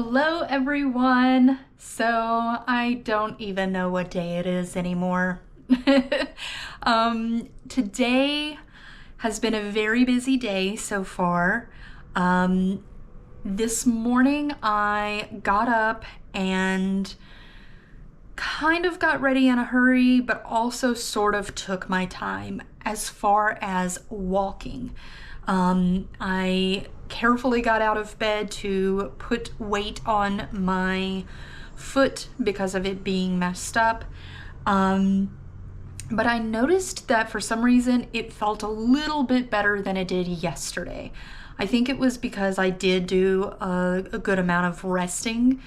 Hello everyone. So I don't even know what day it is anymore. Today has been a very busy day so far. This morning I got up and kind of got ready in a hurry, but also sort of took my time as far as walking. I carefully got out of bed to put weight on my foot because of it being messed up. But I noticed that for some reason it felt a little bit better than it did yesterday. I think it was because I did do a good amount of resting.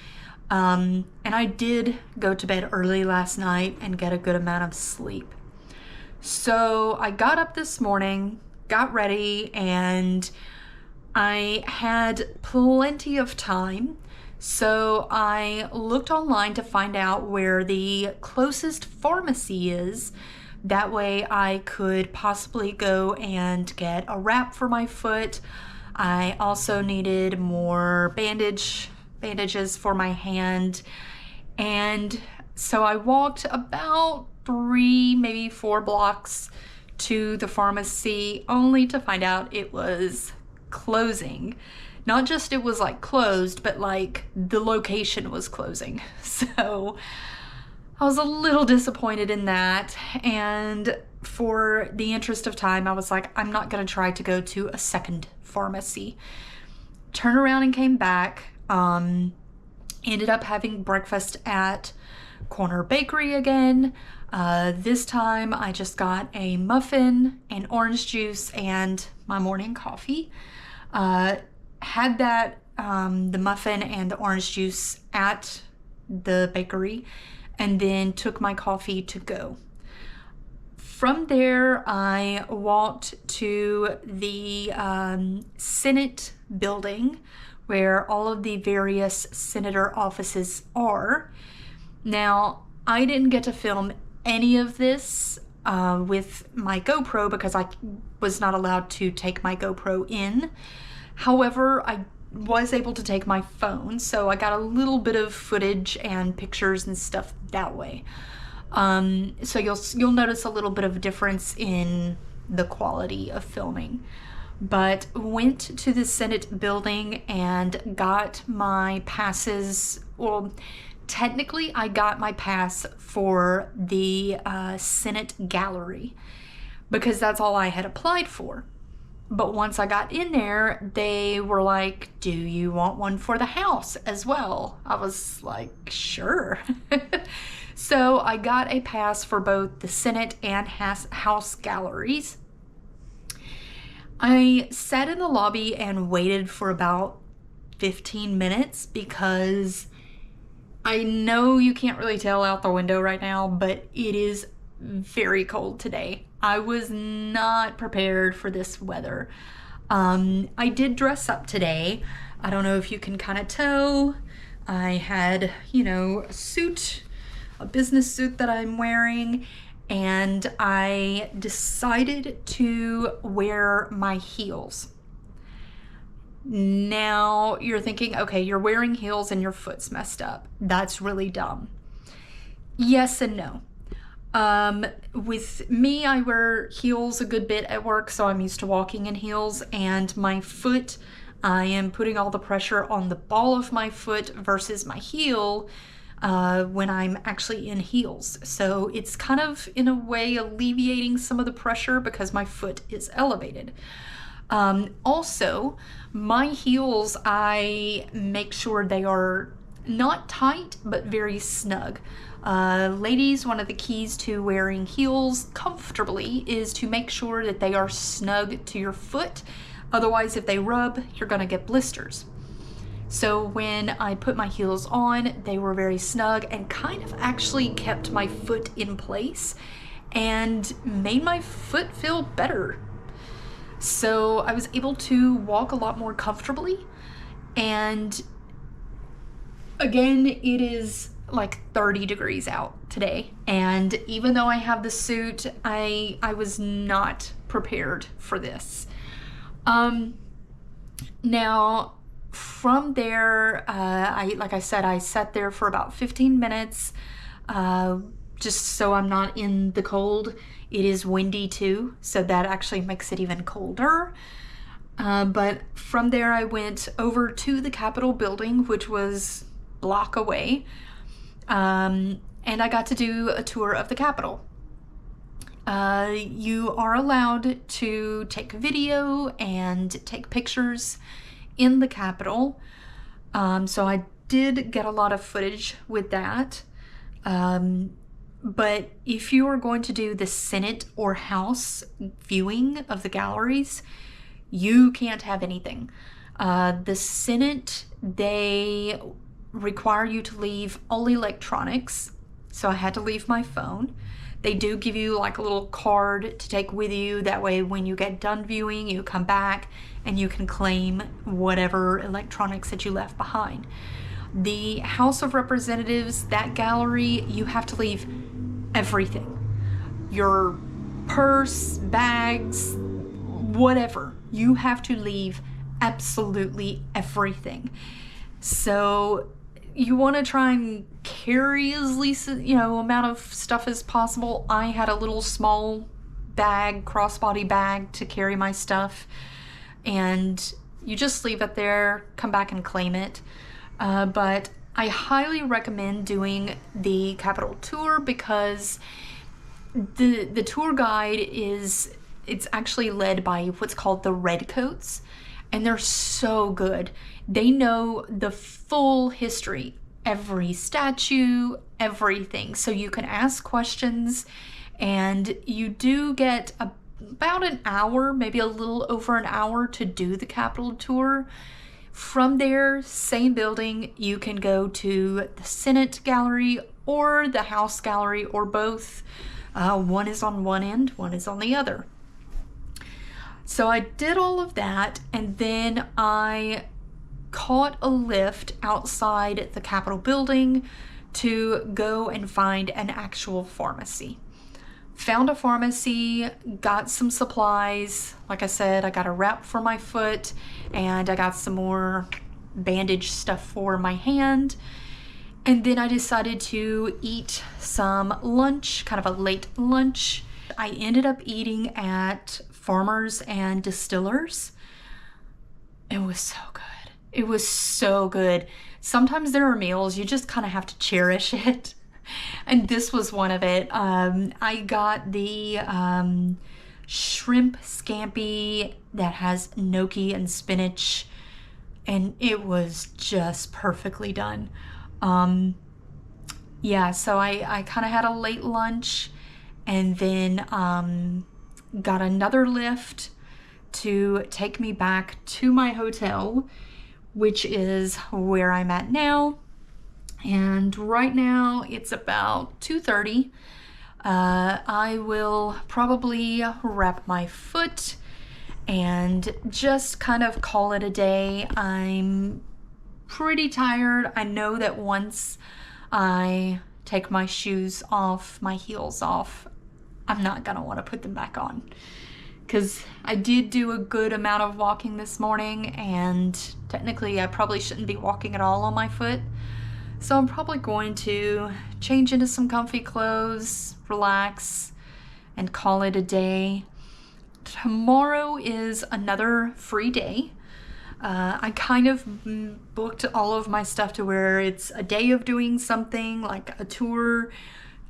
And I did go to bed early last night and get a good amount of sleep. So I got up this morning, got ready, and I had plenty of time. So I looked online to find out where the closest pharmacy is. That way I could possibly go and get a wrap for my foot. I also needed more bandages for my hand. And so I walked about 3, maybe 4 blocks to the pharmacy, only to find out it was closing. Not just it was like closed, but like the location was closing. So I was a little disappointed in that. And for the interest of time, I was like, I'm not gonna try to go to a second pharmacy. Turned around and came back. Ended up having breakfast at Corner Bakery again. This time I just got a muffin and orange juice and my morning coffee. Had that, the muffin and the orange juice at the bakery, and then took my coffee to go. From there, I walked to the Senate building where all of the various senator offices are. Now, I didn't get to film any of this with my GoPro because I was not allowed to take my GoPro in. However, I was able to take my phone, so I got a little bit of footage and pictures and stuff that way. So you'll notice a little bit of a difference in the quality of filming. But went to the Senate building and got my passes. Well, technically I got my pass for the Senate gallery because that's all I had applied for. But once I got in there, they were like, do you want one for the House as well? I was like, sure. So I got a pass for both the Senate and House galleries. I sat in the lobby and waited for about 15 minutes because I know you can't really tell out the window right now, but it is very cold today. I was not prepared for this weather. I did dress up today. I don't know if you can kind of tell. I had, a suit, a business suit that I'm wearing, and I decided to wear my heels. Now you're thinking, okay, you're wearing heels and your foot's messed up. That's really dumb. Yes and no. With me, I wear heels a good bit at work, so I'm used to walking in heels, and my foot, I am putting all the pressure on the ball of my foot versus my heel when I'm actually in heels. So it's kind of, in a way, alleviating some of the pressure because my foot is elevated. Also, my heels, I make sure they are not tight, but very snug. Ladies, one of the keys to wearing heels comfortably is to make sure that they are snug to your foot. Otherwise, if they rub, you're gonna get blisters. So when I put my heels on, they were very snug and kind of actually kept my foot in place and made my foot feel better. So I was able to walk a lot more comfortably. And again, it is like 30 degrees out today. And even though I have the suit, I was not prepared for this. Now, From there, like I said, I sat there for about 15 minutes, just so I'm not in the cold. It is windy too, so that actually makes it even colder. But from there, I went over to the Capitol building, which was a block away, and I got to do a tour of the Capitol. You are allowed to take video and take pictures in the Capitol. So I did get a lot of footage with that. But if you are going to do the Senate or House viewing of the galleries, you can't have anything. The Senate, they require you to leave all electronics. So I had to leave my phone. They do give you like a little card to take with you. That way when you get done viewing, you come back and you can claim whatever electronics that you left behind. The House of Representatives, that gallery, you have to leave everything. Your purse, bags, whatever. You have to leave absolutely everything. So you want to try and carry as least, amount of stuff as possible. I had a little small bag, crossbody bag to carry my stuff, and you just leave it there, come back and claim it. But I highly recommend doing the Capitol tour because the tour guide it's actually led by what's called the Redcoats, and they're so good. They know the full history, every statue, everything. So you can ask questions, and you do get about an hour, maybe a little over an hour to do the Capitol tour. From there, same building, you can go to the Senate Gallery or the House Gallery or both. One is on one end, one is on the other. So I did all of that, and then I caught a lift outside the Capitol building to go and find an actual pharmacy. Found a pharmacy, got some supplies. Like I said, I got a wrap for my foot, and I got some more bandage stuff for my hand. And then I decided to eat some lunch, kind of a late lunch. I ended up eating at Farmers and Distillers. It was so good. It was so good. Sometimes there are meals you just kind of have to cherish it. And this was one of it. I got the shrimp scampi that has gnocchi and spinach, and it was just perfectly done. Yeah, so I kind of had a late lunch, and then got another lift to take me back to my hotel, which is where I'm at now. And right now it's about 2:30. I will probably wrap my foot and just kind of call it a day. I'm pretty tired. I know that once I take my shoes off, my heels off, I'm not gonna want to put them back on, because I did do a good amount of walking this morning, and technically I probably shouldn't be walking at all on my foot. So I'm probably going to change into some comfy clothes, relax, and call it a day. Tomorrow is another free day. I kind of booked all of my stuff to where it's a day of doing something, like a tour,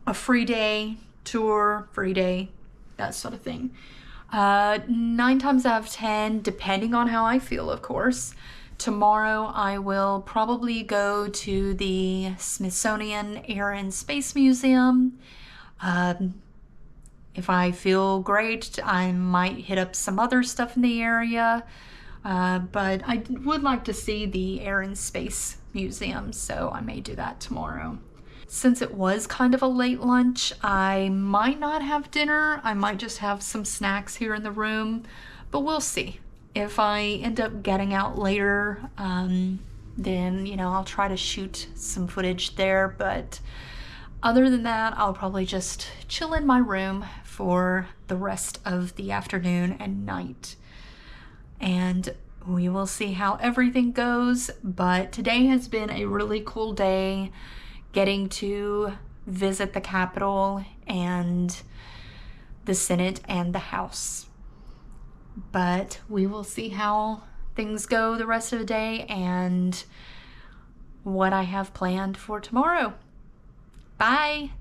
a free day, tour, free day, that sort of thing. 9 times out of 10, depending on how I feel, of course, tomorrow I will probably go to the Smithsonian Air and Space Museum. If I feel great, I might hit up some other stuff in the area. But I would like to see the Air and Space Museum, so I may do that tomorrow. Since it was kind of a late lunch, I might not have dinner. I might just have some snacks here in the room, but we'll see. If I end up getting out later, then, I'll try to shoot some footage there. But other than that, I'll probably just chill in my room for the rest of the afternoon and night. And We will see how everything goes, but today has been a really cool day getting to visit the Capitol and the Senate and the House. But we will see how things go the rest of the day and what I have planned for tomorrow. Bye!